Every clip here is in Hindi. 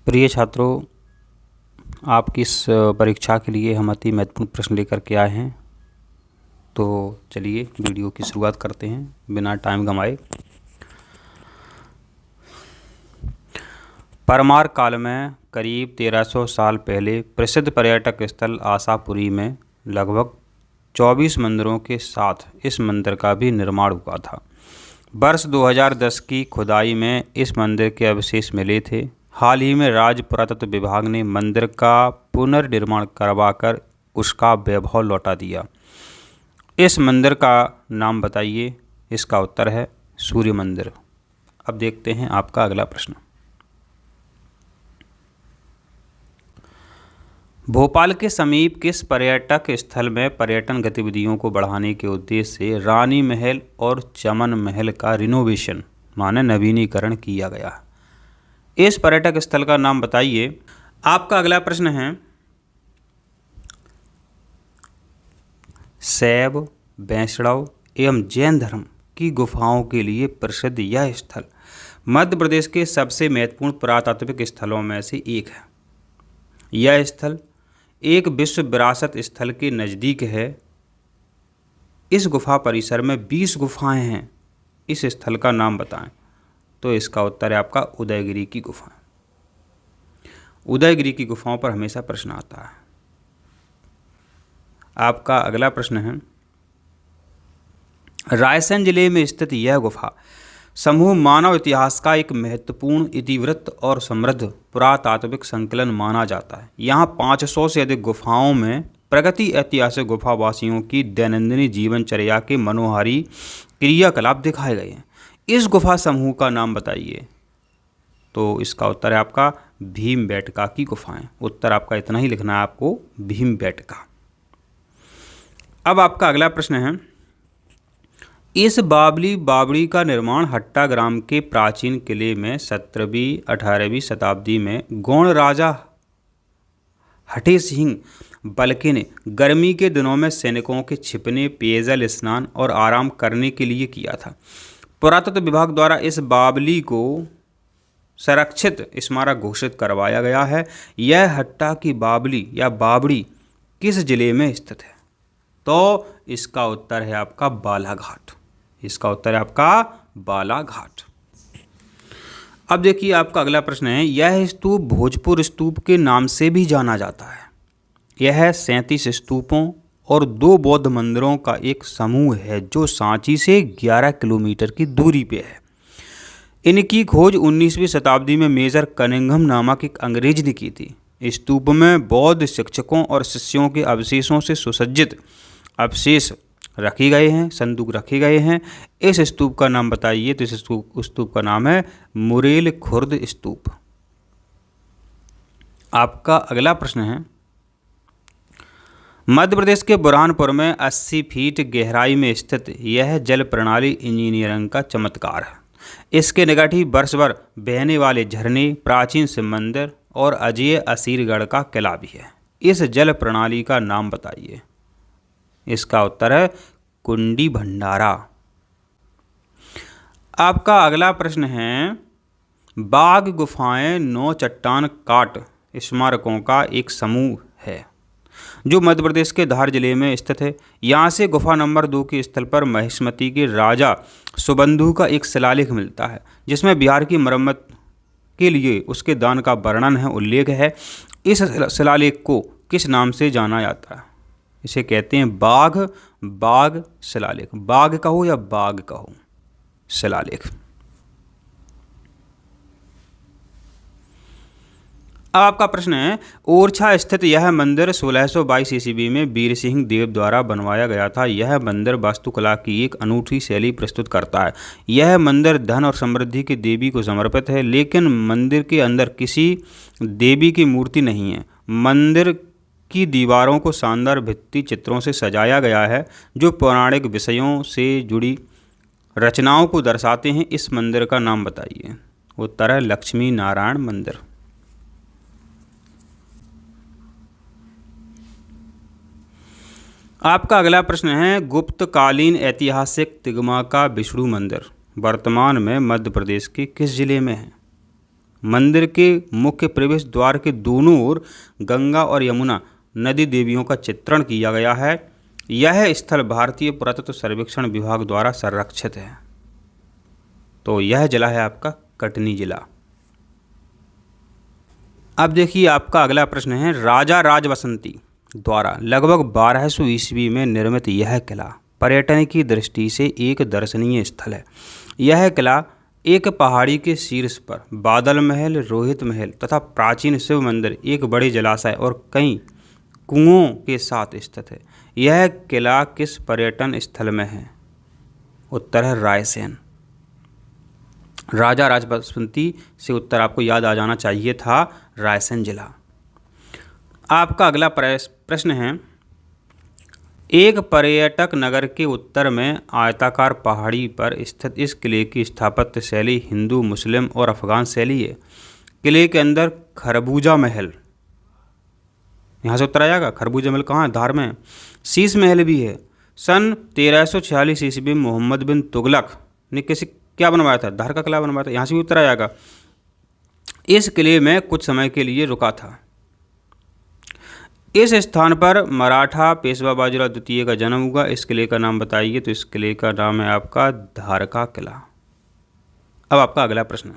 प्रिय छात्रों, आपकी इस परीक्षा के लिए हम अति महत्वपूर्ण प्रश्न लेकर के आए हैं। तो चलिए वीडियो की शुरुआत करते हैं बिना टाइम गंवाए। परमार काल में करीब 1300 साल पहले प्रसिद्ध पर्यटक स्थल आशापुरी में लगभग 24 मंदिरों के साथ इस मंदिर का भी निर्माण हुआ था। वर्ष 2010 की खुदाई में इस मंदिर के अवशेष मिले थे। हाल ही में राज्य पुरातत्व विभाग ने मंदिर का पुनर्निर्माण करवाकर उसका वैभव लौटा दिया। इस मंदिर का नाम बताइए। इसका उत्तर है सूर्य मंदिर। अब देखते हैं आपका अगला प्रश्न। भोपाल के समीप किस पर्यटक स्थल में पर्यटन गतिविधियों को बढ़ाने के उद्देश्य से रानी महल और चमन महल का रिनोवेशन माने नवीनीकरण किया गया है? इस पर्यटक स्थल का नाम बताइए। आपका अगला प्रश्न है, शैव, वैष्णव एवं जैन धर्म की गुफाओं के लिए प्रसिद्ध यह स्थल मध्य प्रदेश के सबसे महत्वपूर्ण पुरातात्विक स्थलों में से एक है। यह स्थल एक विश्व विरासत स्थल के नज़दीक है। इस गुफा परिसर में 20 गुफाएं हैं। इस स्थल का नाम बताएं। तो इसका उत्तर है आपका उदयगिरी की गुफाएं। उदयगिरी की गुफाओं पर हमेशा प्रश्न आता है। आपका अगला प्रश्न है, रायसेन जिले में स्थित यह गुफा समूह मानव इतिहास का एक महत्वपूर्ण इतिवृत्त और समृद्ध पुरातात्विक संकलन माना जाता है। यहाँ 500 से अधिक गुफाओं में प्रगति ऐतिहासिक गुफावासियों की दैनंदिन जीवनचर्या के मनोहारी क्रियाकलाप दिखाए गए हैं। इस गुफा समूह का नाम बताइए। तो इसका उत्तर है आपका भीमबेटका की गुफाएं। उत्तर आपका इतना ही लिखना है आपको, भीमबेटका। अब आपका अगला प्रश्न है, इस बाबली बावड़ी का निर्माण हट्टा ग्राम के प्राचीन किले में 17वीं-18वीं शताब्दी में गौड़ राजा हठे सिंह बल्के ने गर्मी के दिनों में सैनिकों के छिपने, पेयजल, स्नान और आराम करने के लिए किया था। पुरातत्व विभाग द्वारा इस बावली को संरक्षित स्मारक घोषित करवाया गया है। यह हट्टा की बावली या बावड़ी किस जिले में स्थित है? तो इसका उत्तर है आपका बालाघाट। इसका उत्तर है आपका बालाघाट। अब देखिए आपका अगला प्रश्न है, यह स्तूप भोजपुर स्तूप के नाम से भी जाना जाता है। यह 37 स्तूपों और 2 बौद्ध मंदिरों का एक समूह है जो सांची से 11 किलोमीटर की दूरी पे है। इनकी खोज 19वीं शताब्दी में मेजर कनिंघम नामक एक अंग्रेज ने की थी। स्तूप में बौद्ध शिक्षकों और शिष्यों के अवशेषों से सुसज्जित अवशेष रखे गए हैं, संदूक रखे गए हैं। इस स्तूप का नाम बताइए। तो इस स्तूप का नाम है मुरेल खुर्द स्तूप। आपका अगला प्रश्न है, मध्य प्रदेश के बुरहानपुर में 80 फीट गहराई में स्थित यह जल प्रणाली इंजीनियरिंग का चमत्कार है। इसके निकट ही वर्ष भर बहने वाले झरने, प्राचीन शिव मंदिर और अजय असीरगढ़ का किला भी है। इस जल प्रणाली का नाम बताइए। इसका उत्तर है कुंडी भंडारा। आपका अगला प्रश्न है, बाघ गुफाएं 9 चट्टान काट स्मारकों का एक समूह है जो मध्य प्रदेश के धार जिले में स्थित है। यहाँ से गुफा नंबर 2 के स्थल पर महिष्मती के राजा सुबंधु का एक शिलालेख मिलता है जिसमें बिहार की मरम्मत के लिए उसके दान का वर्णन है, उल्लेख है। इस शिलालेख को किस नाम से जाना जाता है? इसे कहते हैं बाघ शिलालेख। बाघ कहो या बाघ कहो, शिलालेख। अब आपका प्रश्न है, ओरछा स्थित यह मंदिर 1622 ईस्वी में वीर सिंह देव द्वारा बनवाया गया था। यह मंदिर वास्तुकला की एक अनूठी शैली प्रस्तुत करता है। यह मंदिर धन और समृद्धि की देवी को समर्पित है, लेकिन मंदिर के अंदर किसी देवी की मूर्ति नहीं है। मंदिर की दीवारों को शानदार भित्ति चित्रों से सजाया गया है जो पौराणिक विषयों से जुड़ी रचनाओं को दर्शाते हैं। इस मंदिर का नाम बताइए। उत्तर है लक्ष्मी नारायण मंदिर। आपका अगला प्रश्न है, गुप्तकालीन ऐतिहासिक तिगमा का विष्णु मंदिर वर्तमान में मध्य प्रदेश के किस जिले में है? मंदिर के मुख्य प्रवेश द्वार के दोनों ओर गंगा और यमुना नदी देवियों का चित्रण किया गया है। यह स्थल भारतीय पुरातत्व सर्वेक्षण विभाग द्वारा संरक्षित है। तो यह जिला है आपका कटनी जिला। अब देखिए आपका अगला प्रश्न है, राजा राजबसंती द्वारा लगभग 1200 ईस्वी में निर्मित यह किला पर्यटन की दृष्टि से एक दर्शनीय स्थल है। यह किला एक पहाड़ी के शीर्ष पर बादल महल, रोहित महल तथा प्राचीन शिव मंदिर, एक बड़े जलाशय और कई कुओं के साथ स्थित है। यह किला किस पर्यटन स्थल में है? उत्तर है रायसेन। राजा राजबसंती से उत्तर आपको याद आ जाना चाहिए था, रायसेन जिला। आपका अगला प्रश्न है, एक पर्यटक नगर के उत्तर में आयताकार पहाड़ी पर स्थित इस किले की स्थापत्य शैली हिंदू, मुस्लिम और अफगान शैली है। किले के अंदर खरबूजा महल, यहाँ से उत्तर आ जाएगा। खरबूजा महल कहाँ है? धार में। शीश महल भी है। सन 1346 ईस्वी में मोहम्मद बिन तुगलक ने क्या बनवाया था? धार का किला बनवाया था। यहाँ से भी उत्तर आ जाएगा। इस किले में कुछ समय के लिए रुका था। इस स्थान पर मराठा पेशवा बाजीराव द्वितीय का जन्म हुआ। इस किले का नाम बताइए। तो इस किले का नाम है आपका धार का किला। अब आपका अगला प्रश्न,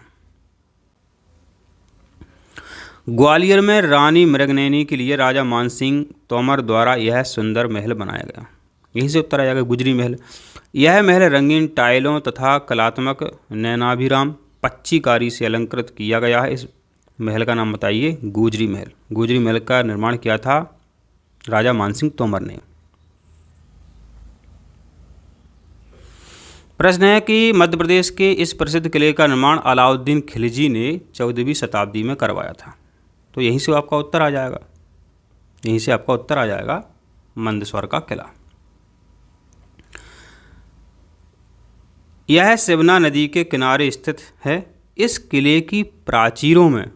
ग्वालियर में रानी मृगनयनी के लिए राजा मानसिंह तोमर द्वारा यह सुंदर महल बनाया गया। यहीं से उत्तर आ जाएगा गुजरी महल। यह महल रंगीन टाइलों तथा कलात्मक नैनाभिराम पच्चीकारी से अलंकृत किया गया है। इस महल का नाम बताइए। गुजरी महल। गुजरी महल का निर्माण किया था राजा मानसिंह तोमर ने। प्रश्न है कि मध्य प्रदेश के इस प्रसिद्ध किले का निर्माण अलाउद्दीन खिलजी ने 14वीं शताब्दी में करवाया था। तो यहीं से आपका उत्तर आ जाएगा। यहीं से आपका उत्तर आ जाएगा मंदसौर का किला। यह सिवना नदी के किनारे स्थित है। इस किले की प्राचीरों में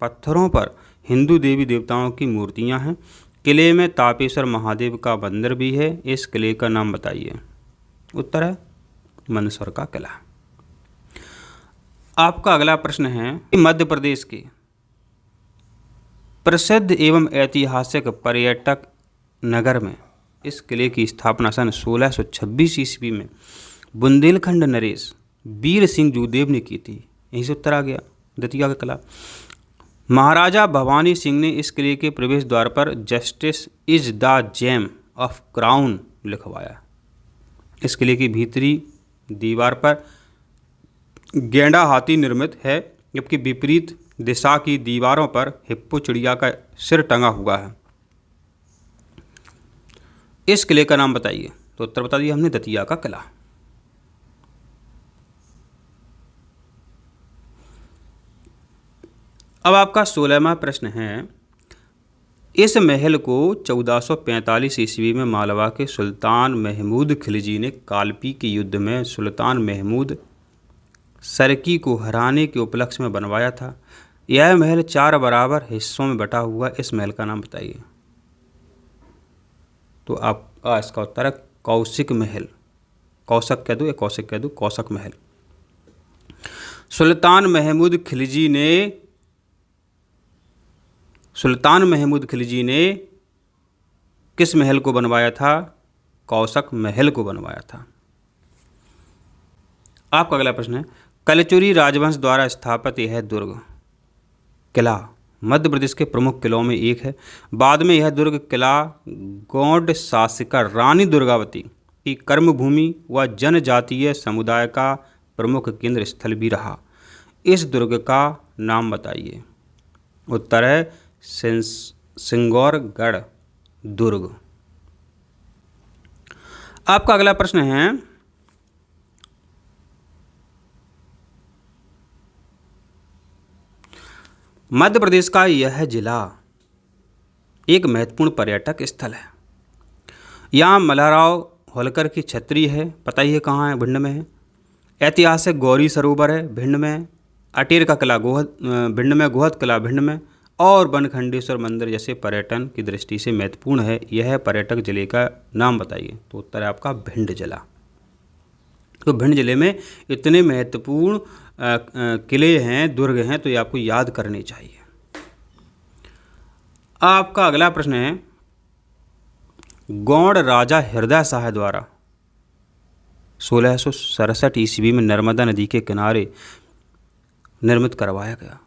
पत्थरों पर हिंदू देवी देवताओं की मूर्तियां हैं। किले में तापेश्वर महादेव का मंदिर भी है। इस किले का नाम बताइए। उत्तर है मंदसौर का किला। आपका अगला प्रश्न है, मध्य प्रदेश के प्रसिद्ध एवं ऐतिहासिक पर्यटक नगर में इस किले की स्थापना सन 1626 ईस्वी में बुंदेलखंड नरेश वीर सिंह जूदेव ने की थी। यहीं से उत्तर आ गया दतिया का किला। महाराजा भवानी सिंह ने इस किले के प्रवेश द्वार पर justice is the gem of crown लिखवाया। इस किले की भीतरी दीवार पर गेंडा हाथी निर्मित है, जबकि विपरीत दिशा की दीवारों पर हिप्पो चिड़िया का सिर टंगा हुआ है। इस किले का नाम बताइए। तो उत्तर बता दिया हमने, दतिया का किला। अब आपका 16वां प्रश्न है, इस महल को 1445 ईस्वी में मालवा के सुल्तान महमूद खिलजी ने कालपी के युद्ध में सुल्तान महमूद सरकी को हराने के उपलक्ष्य में बनवाया था। यह महल 4 बराबर हिस्सों में बटा हुआ। इस महल का नाम बताइए। तो आपका इसका उत्तर है कौशिक महल। कौशक कह दो या कौशिक कह दो, कौशक महल। सुल्तान महमूद खिलजी ने किस महल को बनवाया था? कौशक महल को बनवाया था। आपका अगला प्रश्न है, कलचुरी राजवंश द्वारा स्थापित यह दुर्ग किला मध्य प्रदेश के प्रमुख किलों में एक है। बाद में यह दुर्ग किला गौड़ शासिका रानी दुर्गावती की कर्मभूमि व जनजातीय समुदाय का प्रमुख केंद्र स्थल भी रहा। इस दुर्ग का नाम बताइए। उत्तर है सिंगौरगढ़ दुर्ग। आपका अगला प्रश्न है, मध्य प्रदेश का यह जिला एक महत्वपूर्ण पर्यटक स्थल है। यहाँ मल्हारराव होलकर की छतरी है, पता ही है कहाँ है, भिंड में है। ऐतिहासिक गौरी सरोवर है, भिंड में है। अटेर का किला भिंड में, गोहद किला भिंड में, और बनखंडेश्वर मंदिर जैसे पर्यटन की दृष्टि से महत्वपूर्ण है। यह पर्यटक जिले का नाम बताइए। तो उत्तर है आपका भिंड जिला। तो भिंड जिले में इतने महत्वपूर्ण किले हैं, दुर्ग हैं, तो ये आपको याद करने चाहिए। आपका अगला प्रश्न है, गौड़ राजा हृदय शाह द्वारा 1667 ईस्वी में नर्मदा नदी के किनारे निर्मित करवाया गया।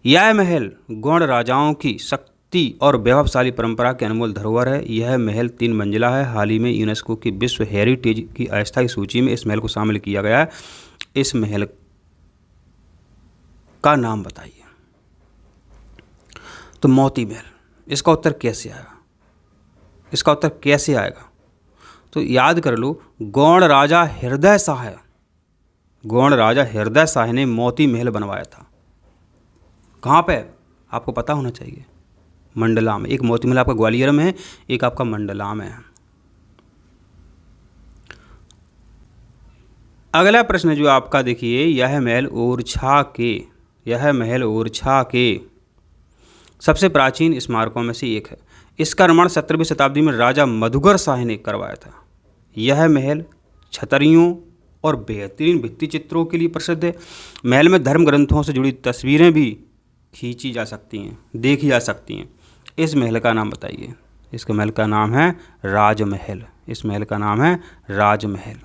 यह महल गौड़ राजाओं की शक्ति और वैभवशाली परंपरा के अनमोल धरोहर है। यह महल 3 मंजिला है। हाल ही में यूनेस्को की विश्व हेरिटेज की अस्थायी सूची में इस महल को शामिल किया गया है। इस महल का नाम बताइए। तो मोती महल। इसका उत्तर कैसे आएगा? इसका उत्तर कैसे आएगा? तो याद कर लो, गौड़ राजा हृदय शाह, गौड़ राजा हृदय शाह ने मोती महल बनवाया था। कहाँ पे? आपको पता होना चाहिए, मंडला में। एक मोती महल आपका ग्वालियर में है, एक आपका मंडला में है। अगला प्रश्न जो आपका देखिए, यह महल ओरछा के सबसे प्राचीन स्मारकों में से एक है। इसका निर्माण 17वीं शताब्दी में राजा मधुकर शाह ने करवाया था। यह महल छतरियों और बेहतरीन भित्ति चित्रों के लिए प्रसिद्ध है। महल में धर्म ग्रंथों से जुड़ी तस्वीरें भी खींची जा सकती हैं, देखी जा सकती हैं। इस महल का नाम बताइए। इसके महल का नाम है राजमहल। इस महल का नाम है राजमहल।